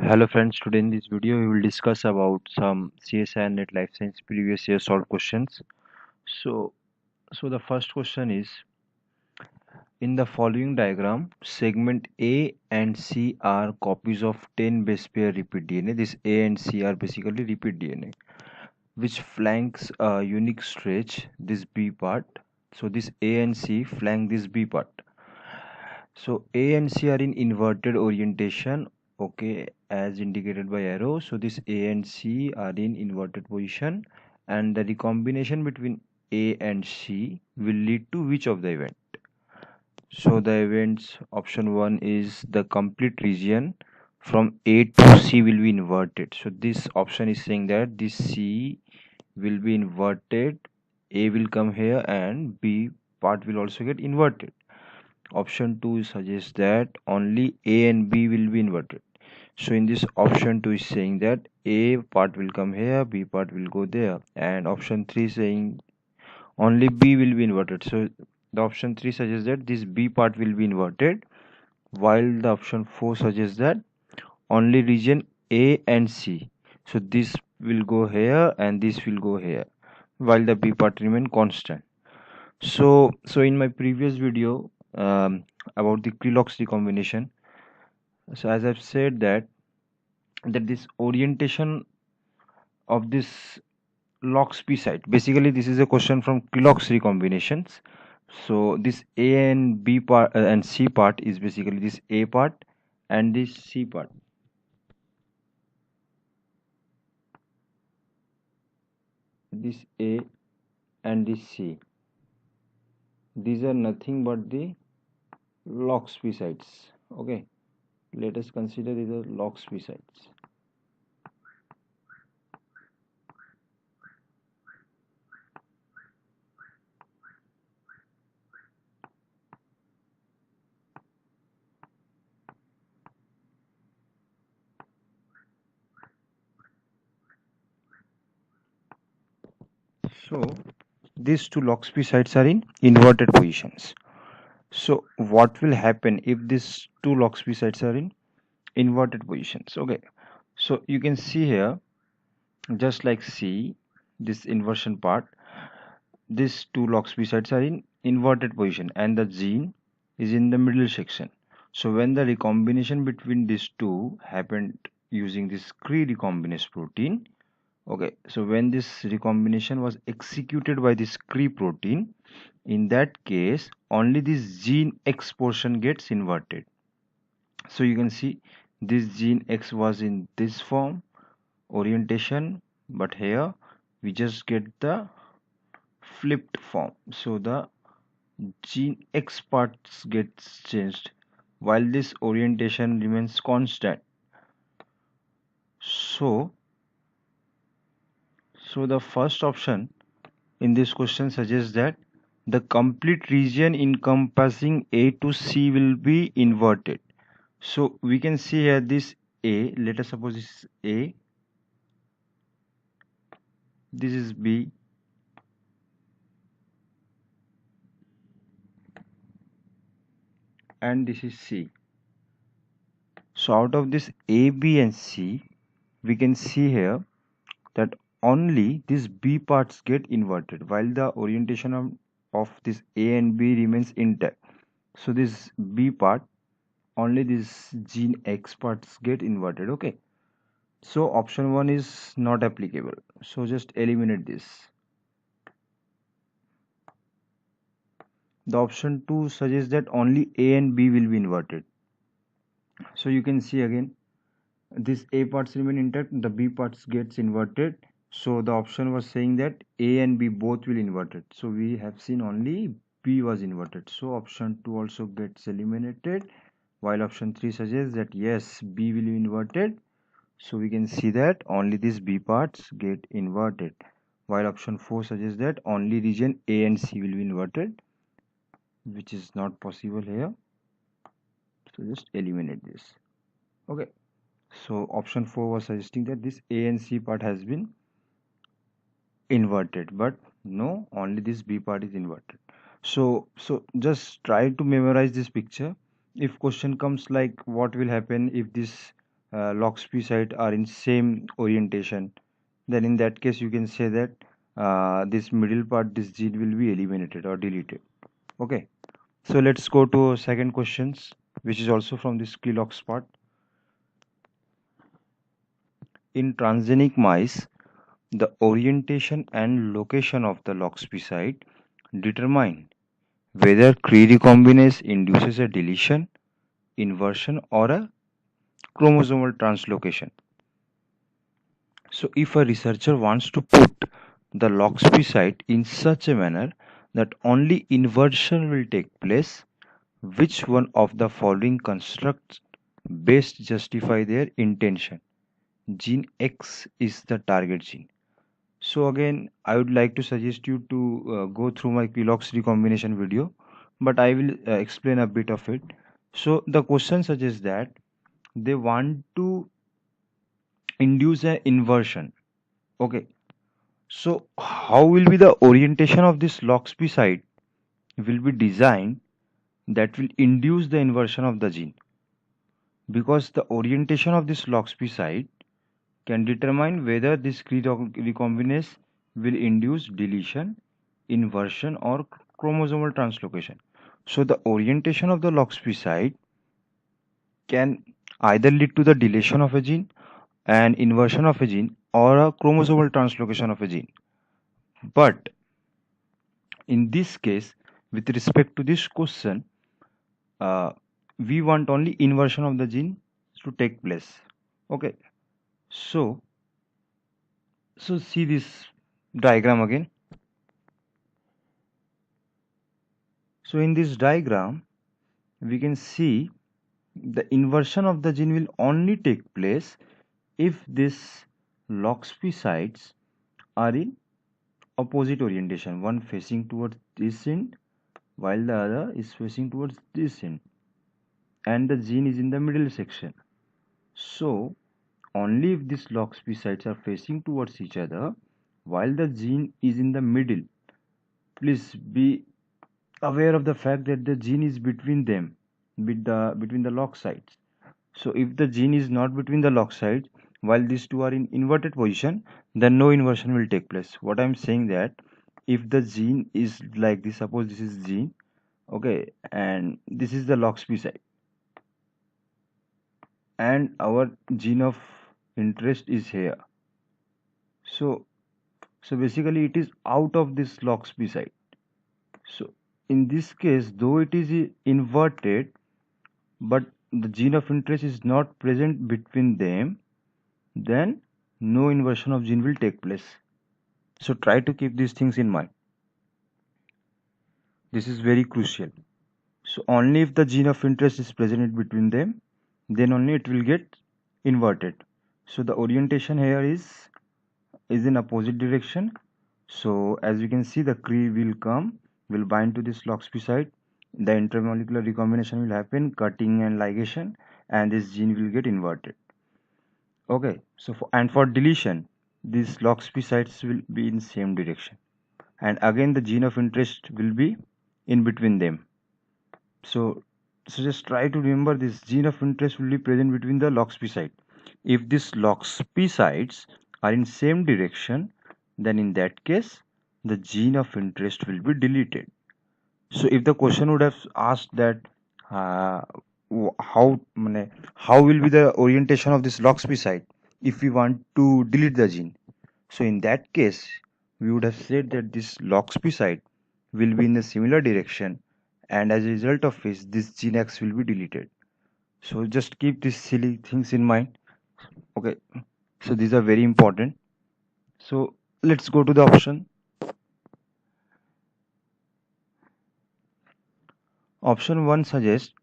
Hello friends, today in this video we will discuss about some CSI and Net Life Science previous year solved questions. So, so the first question is, in the following diagram, segment A and C are copies of 10 base pair repeat DNA. This A and C are basically repeat DNA, which flanks a unique stretch, this B part. So this A and C flank this B part. So A and C are in inverted orientation, okay, as indicated by arrow. So this A and C are in inverted position, and the recombination between A and C will lead to which of the event? So the events option 1 is the complete region from A to C will be inverted. So this option is saying that this C will be inverted, A will come here and B part will also get inverted. Option 2 suggests that only A and B will be inverted. So in this option 2 is saying that A part will come here, B part will go there, and option 3 saying only B will be inverted. So the option 3 suggests that this B part will be inverted, while the option 4 suggests that only region A and C. So this will go here and this will go here, while the B part remain constant. So in my previous video about the Kryllox recombination, so as I've said that this orientation of this LOXP site, basically this is a question from Kryllox recombinations. So this A and B part and C part is basically this A part and this C part. This A and this C. These are nothing but the LOXP sites. Okay, let us consider these are LOXP sites. So these two LOXP sites are in inverted positions. So what will happen if these two LOXP sites are in inverted positions? Okay, so you can see here, just like C, this inversion part, these two LOXP sites are in inverted position and the gene is in the middle section. So when the recombination between these two happened using this Cre recombinase protein, okay, so when this recombination was executed by this Cre protein, in that case only this gene X portion gets inverted. So you can see this gene X was in this form orientation, but here we just get the flipped form. So the gene X parts gets changed while this orientation remains constant. So the first option in this question suggests that the complete region encompassing A to C will be inverted. So we can see here this A, let us suppose this is A, this is B, and this is C. So out of this A, B and C, we can see here that only these B parts get inverted while the orientation of this A and B remains intact. So this B part, only this gene X parts get inverted. Okay, so option 1 is not applicable, so just eliminate this. The option 2 suggests that only A and B will be inverted. So you can see again, this A parts remain intact, the B parts gets inverted. So the option was saying that A and B both will inverted. So we have seen only B was inverted. So option 2 also gets eliminated, while option 3 suggests that yes, B will be inverted. So we can see that only these B parts get inverted, while option 4 suggests that only region A and C will be inverted, which is not possible here. So just eliminate this. Okay. So option 4 was suggesting that this A and C part has been inverted, but no, only this B part is inverted. So just try to memorize this picture. If question comes like what will happen if this LOXP site are in same orientation, then in that case you can say that this middle part, this gene will be eliminated or deleted. Okay, so let's go to second questions, which is also from this Kelox part. In transgenic mice, the orientation and location of the LOXP site determine whether Cre recombinase induces a deletion, inversion, or a chromosomal translocation. So, if a researcher wants to put the LOXP site in such a manner that only inversion will take place, which one of the following constructs best justify their intention? Gene X is the target gene. So again, I would like to suggest you to go through my Kelox recombination video, but I will explain a bit of it. So the question suggests that they want to induce an inversion. Okay, so how will be the orientation of this LOXP site will be designed that will induce the inversion of the gene, because the orientation of this LOXP site can determine whether this recombinase will induce deletion, inversion, or chromosomal translocation. So the orientation of the LOXP site can either lead to the deletion of a gene, an inversion of a gene, or a chromosomal translocation of a gene. But in this case, with respect to this question, uh, we want only inversion of the gene to take place. Okay, so see this diagram again. So in this diagram, we can see the inversion of the gene will only take place if these LOXP sites are in opposite orientation, one facing towards this end while the other is facing towards this end, and the gene is in the middle section. So only if these LOXP sites are facing towards each other while the gene is in the middle, please be aware of the fact that the gene is between them, between the lock sites. So if the gene is not between the lock sites while these two are in inverted position, then no inversion will take place. What I'm saying that if the gene is like this, suppose this is gene, okay, and this is the LOXP site, and our gene of interest is here. So basically it is out of this LOXP site. So in this case, though it is inverted, but the gene of interest is not present between them, then no inversion of gene will take place. So try to keep these things in mind. This is very crucial. So only if the gene of interest is present between them, then only it will get inverted. So the orientation here is in opposite direction. So as you can see, the Cre will bind to this LOXP site. The intermolecular recombination will happen, cutting and ligation, and this gene will get inverted. Okay, so for deletion, these LOXP sites will be in same direction, and again the gene of interest will be in between them. So just try to remember this gene of interest will be present between the LOXP site. If these LOXP sites are in same direction, then in that case the gene of interest will be deleted. So if the question would have asked that uh, how will be the orientation of this LOXP site if we want to delete the gene, so in that case we would have said that this LOXP site will be in a similar direction, and as a result of which this gene X will be deleted. So just keep these silly things in mind. Okay, so these are very important. So let's go to the option. Option 1 suggests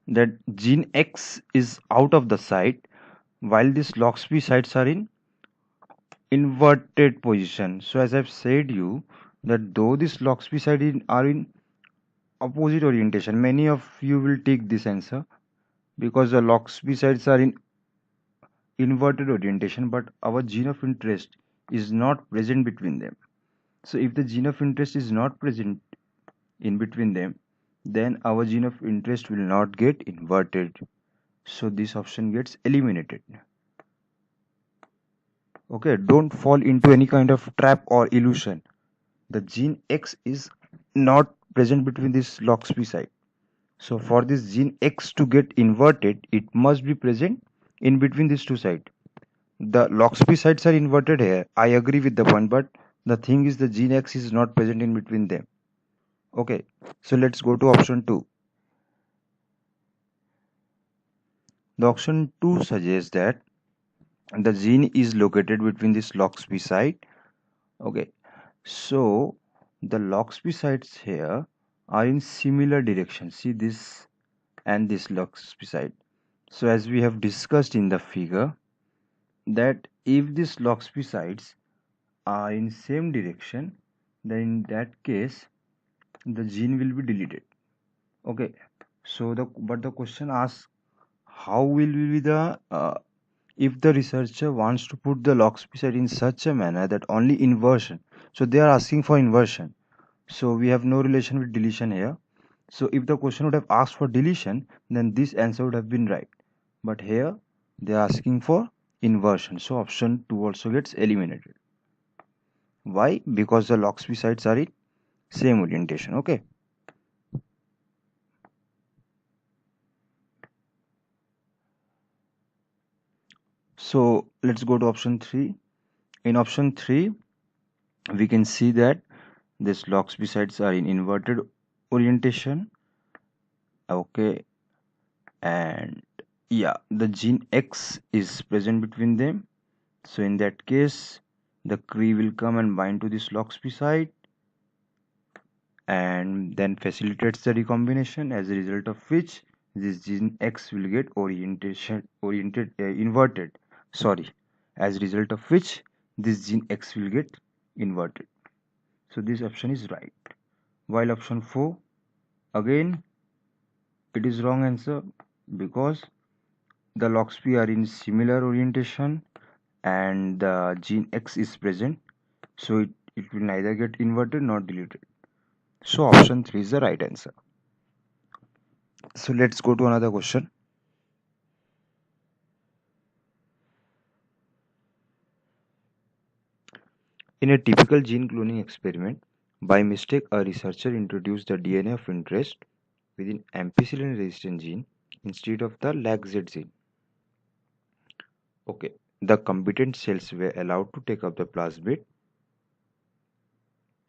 that gene X is out of the site while these LOXP sites are in inverted position. So as I've said you that though these LOXP sites are in opposite orientation, many of you will take this answer because the LOXP sites are in inverted orientation, but our gene of interest is not present between them. So if the gene of interest is not present in between them, then our gene of interest will not get inverted. So this option gets eliminated. Okay, don't fall into any kind of trap or illusion. The gene X is not present between this LOXP site. So for this gene X to get inverted, it must be present in between these two sites. The LOXP sites are inverted here. I agree with the point, but the thing is the gene X is not present in between them. Okay, so let's go to option 2. The option 2 suggests that the gene is located between this LOXP site. Okay, so the LOXP sites here are in similar direction. See this and this LOXP site. So as we have discussed in the figure, that if these LOXP sites are in same direction, then in that case the gene will be deleted. Okay, so the question asks, how will be the if the researcher wants to put the LOXP site in such a manner that only inversion, so they are asking for inversion, so we have no relation with deletion here. So if the question would have asked for deletion, then this answer would have been right, but here they are asking for inversion, so option 2 also gets eliminated. Why? Because the LOXP sites are in same orientation. Okay, so let's go to option 3. In option 3 we can see that these LOXP sites are in inverted orientation. Okay, and yeah, the gene X is present between them. So in that case, the Cree will come and bind to this LOXP site and then facilitates the recombination, as a result of which this gene X will get inverted. Sorry, as a result of which this gene X will get inverted. So this option is right. While option 4, again, it is wrong answer, because the LOXP are in similar orientation and the gene X is present, so it will neither get inverted nor deleted. So option 3 is the right answer. So let's go to another question. In a typical gene cloning experiment, by mistake a researcher introduced the DNA of interest within ampicillin resistant gene instead of the LAGZ gene. Okay, the competent cells were allowed to take up the plasmid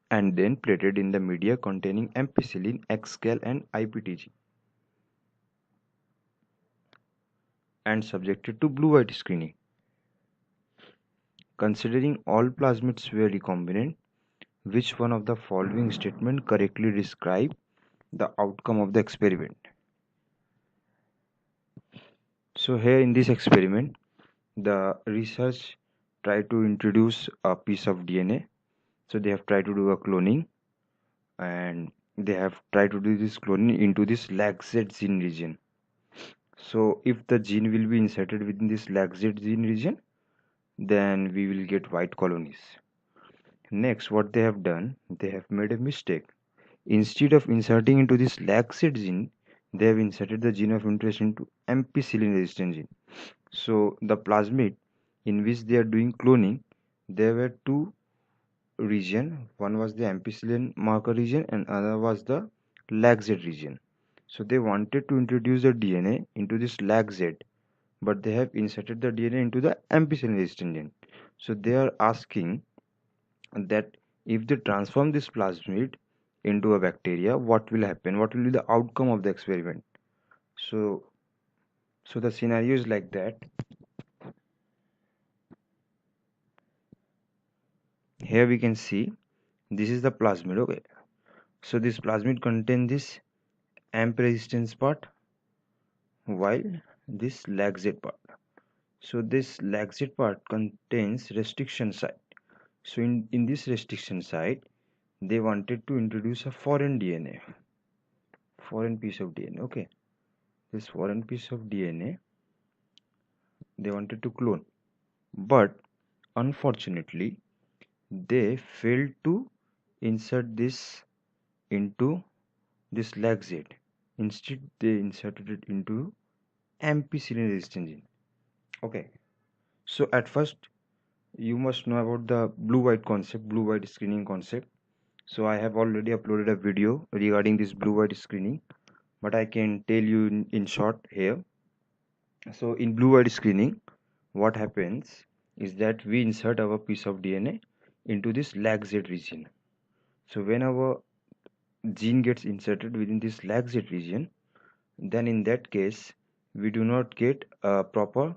and then plated in the media containing ampicillin, XCAL and IPTG and subjected to blue-white screening. Considering all plasmids were recombinant, which one of the following statements correctly describe the outcome of the experiment? So here in this experiment, the research tried to introduce a piece of DNA. So they have tried to do a cloning, and they have tried to do this cloning into this LAGZ gene region. So if the gene will be inserted within this LAGZ gene region, then we will get white colonies. Next, what they have done, they have made a mistake. Instead of inserting into this LAGZ gene, they have inserted the gene of interest into ampicillin resistant gene. So the plasmid in which they are doing cloning, there were two region. One was the ampicillin marker region and other was the LAGZ region. So they wanted to introduce the DNA into this LAGZ, but they have inserted the DNA into the ampicillin resistant gene. So they are asking that if they transform this plasmid into a bacteria, what will happen? What will be the outcome of the experiment? So the scenario is like that. Here we can see this is the plasmid. Okay, so this plasmid contains this amp resistance part, while this LAGZ part. So this LAGZ part contains restriction site. So in this restriction site, they wanted to introduce a foreign DNA, foreign piece of DNA. Okay, this foreign piece of DNA they wanted to clone, but unfortunately they failed to insert this into this LAGZ. Instead they inserted it into ampicillin resistant gene. Okay, so at first you must know about the blue white concept, blue white screening concept. So I have already uploaded a video regarding this blue white screening, but I can tell you in short here. So in blue white screening, what happens is that we insert our piece of DNA into this lag Z region. So when our gene gets inserted within this lag Z region, then in that case we do not get a proper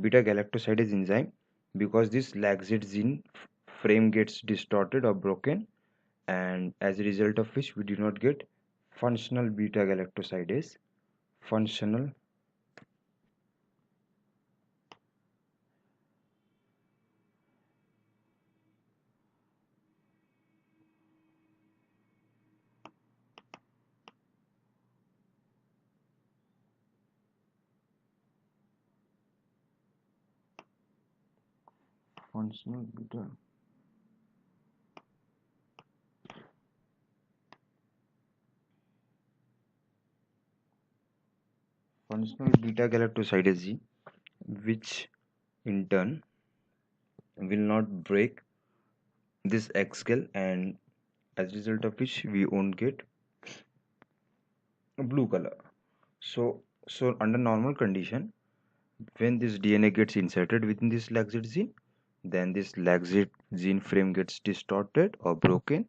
beta galactosidase enzyme, because this lag Z gene frame gets distorted or broken, and as a result of which we do not get functional beta galactosidase, functional functional beta functional beta galactosidase gene, which in turn will not break this X-scale, and as a result of which we won't get a blue color. So under normal condition, when this DNA gets inserted within this laxid gene, then this laxid gene frame gets distorted or broken.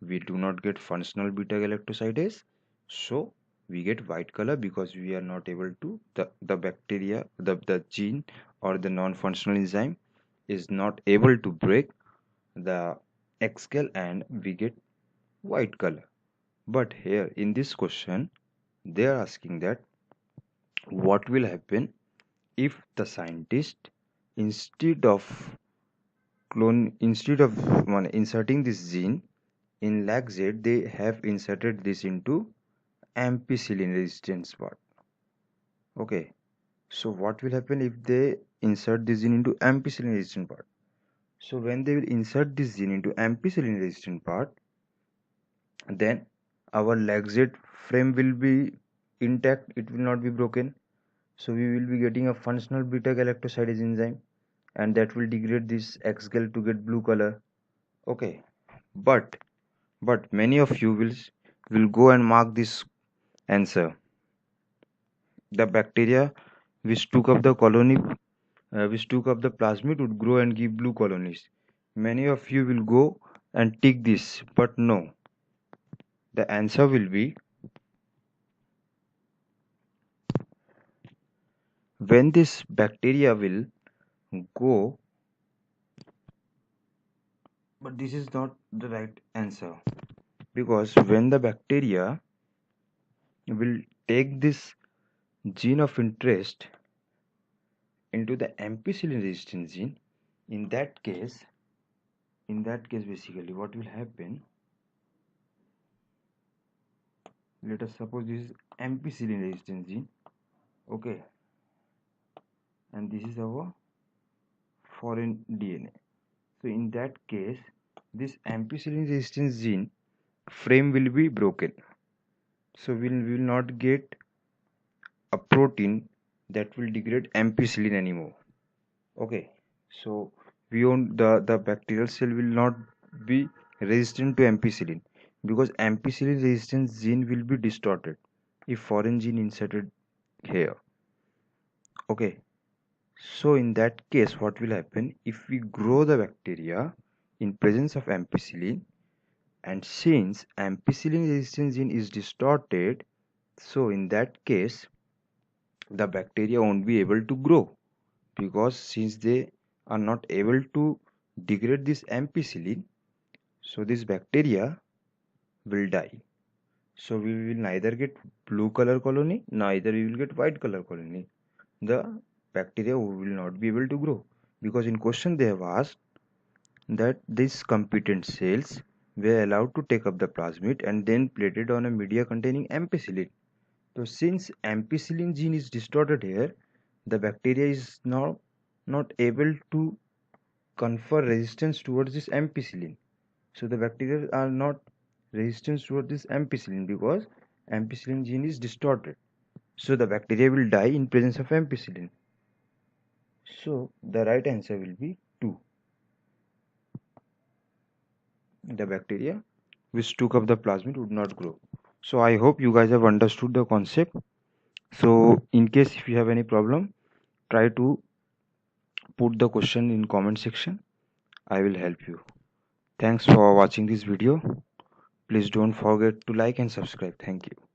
We do not get functional beta galactosidase, so we get white color, because we are not able to, the bacteria, the gene or the non-functional enzyme is not able to break the X scale, and we get white color. But here in this question they are asking that what will happen if the scientist, instead of inserting this gene in lag Z, they have inserted this into ampicillin resistance part. Okay, so what will happen if they insert this gene into ampicillin resistant part? So when they will insert this gene into ampicillin resistant part, then our lag Z frame will be intact, it will not be broken. So we will be getting a functional beta galactosidase enzyme, and that will degrade this X-gal to get blue color. Okay, but many of you will go and mark this answer. The bacteria which took up the colony, which took up the plasmid, would grow and give blue colonies. Many of you will go and tick this, but no. The answer will be, when this bacteria will go, but this is not the right answer, because when the bacteria will take this gene of interest into the ampicillin resistant gene, in that case basically what will happen, let us suppose this is ampicillin resistant gene. Okay, and this is our foreign DNA. So in that case, this ampicillin resistance gene frame will be broken, so we will not get a protein that will degrade ampicillin anymore. Okay, so we won't, the bacterial cell will not be resistant to ampicillin, because ampicillin resistance gene will be distorted if foreign gene inserted here. Okay, so in that case what will happen, if we grow the bacteria in presence of ampicillin, and since ampicillin resistance gene is distorted, so in that case the bacteria won't be able to grow, because since they are not able to degrade this ampicillin, so this bacteria will die. So we will neither get blue color colony, neither we will get white color colony. The bacteria will not be able to grow, because in question they have asked that these competent cells were allowed to take up the plasmid and then plated on a media containing ampicillin. So since ampicillin gene is distorted here, the bacteria is now not able to confer resistance towards this ampicillin. So the bacteria are not resistant towards this ampicillin, because ampicillin gene is distorted. So the bacteria will die in presence of ampicillin. So the right answer will be 2. The bacteria which took up the plasmid would not grow. So I hope you guys have understood the concept. So in case if you have any problem, try to put the question in comment section. I will help you. Thanks for watching this video. Please don't forget to like and subscribe. Thank you.